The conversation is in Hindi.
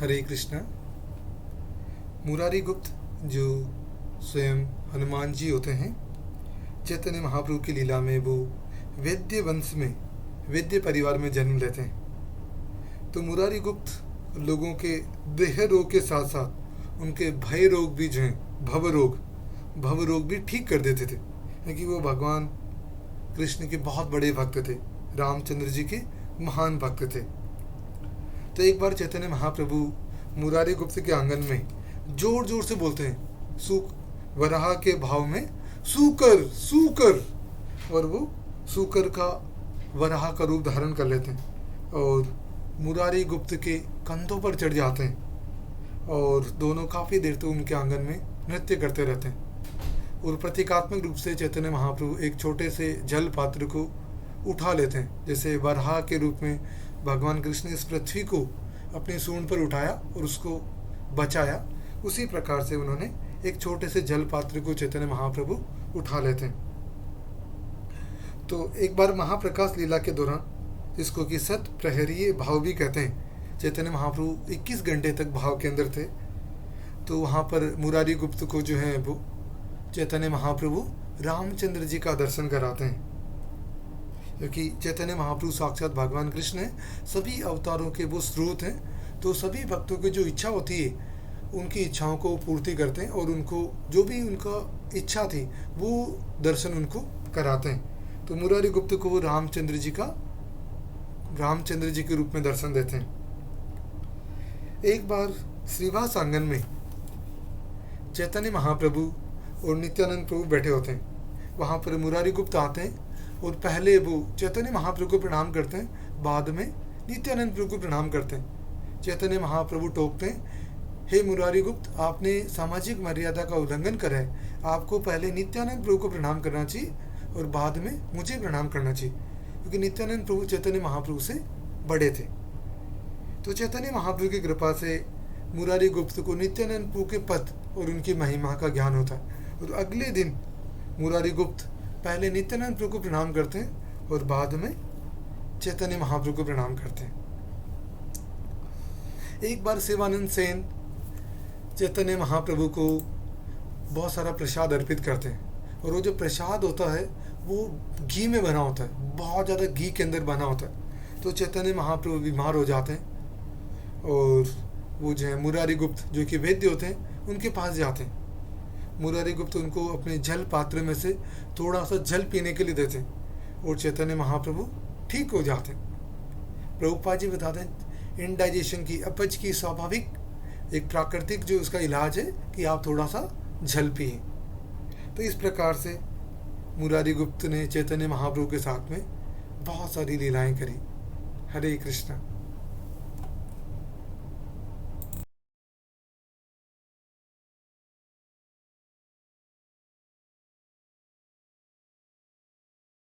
हरे कृष्णा। मुरारी गुप्त जो स्वयं हनुमान जी होते हैं, चैतन्य महाप्रभु की लीला में वो वैद्य वंश में, वैद्य परिवार में जन्म लेते हैं। तो मुरारी गुप्त लोगों के देह रोग के साथ साथ उनके भय रोग भी जो हैं, भव रोग भी ठीक कर देते थे, क्योंकि वो भगवान कृष्ण के बहुत बड़े भक्त थे, रामचंद्र जी के महान भक्त थे। तो एक बार चैतन्य महाप्रभु मुरारी गुप्त के आंगन में जोर जोर से बोलते हैं, सूक वराह के भाव में, सूकर सूकर, और वो सूकर का वराह का रूप धारण कर लेते हैं और मुरारी गुप्त के कंधों पर चढ़ जाते हैं और दोनों काफ़ी देर तक उनके आंगन में नृत्य करते रहते हैं। और प्रतीकात्मक रूप से चैतन्य महाप्रभु एक छोटे से जल पात्र को उठा लेते हैं, जैसे वराह के रूप में भगवान कृष्ण ने इस पृथ्वी को अपनी सूंड पर उठाया और उसको बचाया, उसी प्रकार से उन्होंने एक छोटे से जल पात्र को चैतन्य महाप्रभु उठा लेते हैं। तो एक बार महाप्रकाश लीला के दौरान, जिसको कि सत प्रहरीय भाव भी कहते हैं, चैतन्य महाप्रभु 21 घंटे तक भाव के अंदर थे। तो वहाँ पर मुरारी गुप्त को जो है वो चैतन्य महाप्रभु रामचंद्र जी का दर्शन कराते हैं, क्योंकि चैतन्य महाप्रभु साक्षात भगवान कृष्ण है, सभी अवतारों के वो स्रोत हैं। तो सभी भक्तों की जो इच्छा होती है, उनकी इच्छाओं को पूर्ति करते हैं और उनको जो भी उनका इच्छा थी वो दर्शन उनको कराते हैं। तो मुरारी गुप्त को वो रामचंद्र जी के रूप में दर्शन देते हैं। एक बार श्रीवास आंगन में चैतन्य महाप्रभु और नित्यानंद प्रभु बैठे होते हैं। वहाँ पर मुरारी गुप्त आते हैं और पहले वो चैतन्य महाप्रभु को प्रणाम करते हैं, बाद में नित्यानंद प्रभु को प्रणाम करते हैं। चैतन्य महाप्रभु टोकते हैं, हे मुरारी गुप्त, आपने सामाजिक मर्यादा का उल्लंघन करा है, आपको पहले नित्यानंद प्रभु को प्रणाम करना चाहिए और बाद में मुझे प्रणाम करना चाहिए, क्योंकि नित्यानंद प्रभु चैतन्य महाप्रभु से बड़े थे। तो चैतन्य महाप्रभु की कृपा से मुरारी गुप्त को नित्यानंद प्रभु के पद और उनकी महिमा का ज्ञान होता है और अगले दिन मुरारी गुप्त पहले नित्यानंद प्रभु को प्रणाम करते हैं और बाद में चैतन्य महाप्रभु को प्रणाम करते हैं। एक बार शिवानंद सेन चैतन्य महाप्रभु को बहुत सारा प्रसाद अर्पित करते हैं और वो जो प्रसाद होता है वो घी में बना होता है, बहुत ज़्यादा घी के अंदर बना होता है। तो चैतन्य महाप्रभु बीमार हो जाते हैं और वो जो है मुरारी गुप्त जो कि वैद्य होते हैं उनके पास जाते हैं। मुरारी गुप्त उनको अपने जल पात्र में से थोड़ा सा जल पीने के लिए देते हैं और चैतन्य महाप्रभु ठीक हो जाते हैं। प्रभुपाद जी बताते हैं, इंडाइजेशन की, अपच की स्वाभाविक एक प्राकृतिक जो उसका इलाज है कि आप थोड़ा सा जल पिए। तो इस प्रकार से मुरारी गुप्त ने चैतन्य महाप्रभु के साथ में बहुत सारी लीलाएं करी। हरे कृष्णा।